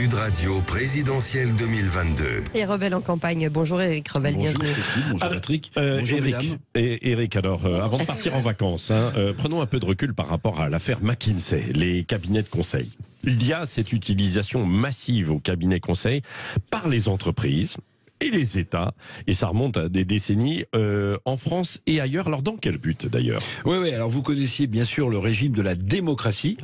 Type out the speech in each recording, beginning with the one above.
Sud Radio présidentielle 2022. Et Rebelle en campagne. Bonjour Éric Rebelle, bienvenue. Bonjour Patrick. Bonjour Éric, alors avant de partir en vacances, prenons un peu de recul par rapport à l'affaire McKinsey, les cabinets de conseil. Il y a cette utilisation massive au cabinet conseil par les entreprises et les États, et ça remonte à des décennies en France et ailleurs. Alors dans quel but d'ailleurs? Oui, alors vous connaissiez bien sûr le régime de la démocratie.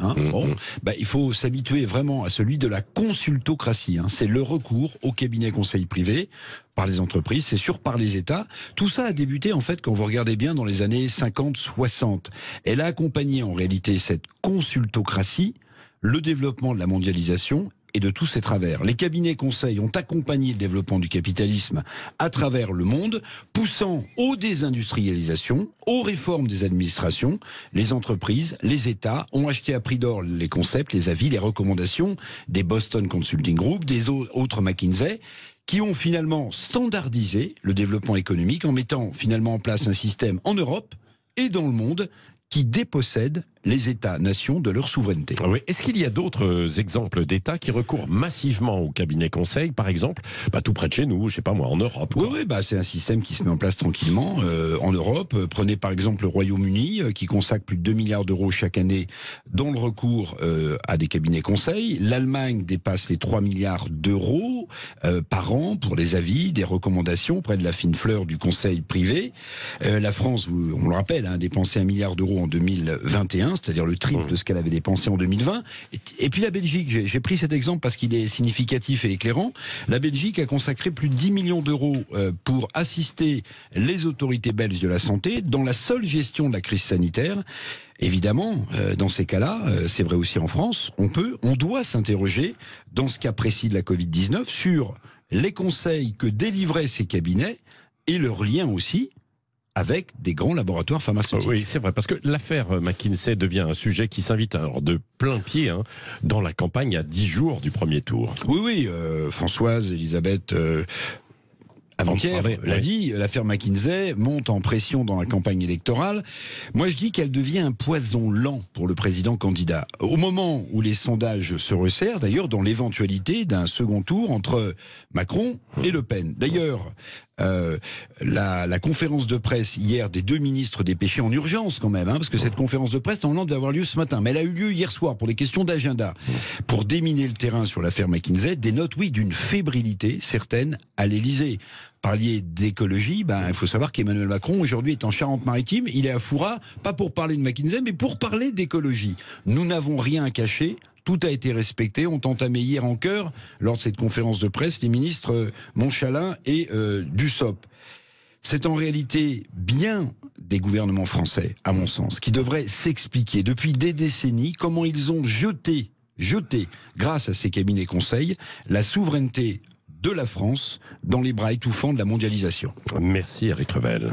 Il faut s'habituer vraiment à celui de la consultocratie. C'est le recours au cabinet conseil privé par les entreprises, c'est sûr, par les États. Tout ça a débuté en fait, quand vous regardez bien, dans les années 50-60. Elle a accompagné en réalité cette consultocratie, le développement de la mondialisation et de tous ses travers. Les cabinets conseils ont accompagné le développement du capitalisme à travers le monde, poussant aux désindustrialisations, aux réformes des administrations. Les entreprises, les États ont acheté à prix d'or les concepts, les avis, les recommandations des Boston Consulting Group, des autres McKinsey, qui ont finalement standardisé le développement économique en mettant finalement en place un système en Europe et dans le monde qui dépossède les États-nations de leur souveraineté. Oui. Est-ce qu'il y a d'autres exemples d'États qui recourent massivement au cabinet conseil, par exemple, tout près de chez nous, je sais pas moi, en Europe? Oui, c'est un système qui se met en place tranquillement en Europe. Prenez par exemple le Royaume-Uni, qui consacre plus de 2 milliards d'euros chaque année dans le recours à des cabinets conseils. L'Allemagne dépasse les 3 milliards d'euros par an pour les avis, des recommandations, près de la fine fleur du conseil privé. La France, on le rappelle, a dépensé 1 milliard d'euros en 2021, c'est-à-dire le triple de ce qu'elle avait dépensé en 2020. Et puis la Belgique, j'ai pris cet exemple parce qu'il est significatif et éclairant. La Belgique a consacré plus de 10 millions d'euros pour assister les autorités belges de la santé dans la seule gestion de la crise sanitaire. Évidemment, dans ces cas-là, c'est vrai aussi en France, on doit s'interroger, dans ce cas précis de la Covid-19, sur les conseils que délivraient ces cabinets et leur lien aussi avec des grands laboratoires pharmaceutiques. Oui, c'est vrai, parce que l'affaire McKinsey devient un sujet qui s'invite alors de plein pied dans la campagne à 10 jours du premier tour. Oui, Françoise, Elisabeth... Avant-hier, l'a dit, l'affaire McKinsey monte en pression dans la campagne électorale. Moi, je dis qu'elle devient un poison lent pour le président candidat. Au moment où les sondages se resserrent, d'ailleurs, dans l'éventualité d'un second tour entre Macron et Le Pen. D'ailleurs, la conférence de presse hier des deux ministres dépêchés en urgence quand même, parce que cette conférence de presse, normalement, devait avoir lieu ce matin. Mais elle a eu lieu hier soir pour des questions d'agenda. Pour déminer le terrain sur l'affaire McKinsey, dénote, oui, d'une fébrilité certaine à l'Élysée. Parliez d'écologie, il faut savoir qu'Emmanuel Macron aujourd'hui est en Charente-Maritime, il est à Fouras, pas pour parler de McKinsey, mais pour parler d'écologie. Nous n'avons rien à cacher, tout a été respecté, ont entamé hier en chœur, lors de cette conférence de presse, les ministres Montchalin et Dussopt. C'est en réalité bien des gouvernements français, à mon sens, qui devraient s'expliquer depuis des décennies comment ils ont jeté, grâce à ces cabinets conseils, la souveraineté de la France dans les bras étouffants de la mondialisation. Merci Éric Revel.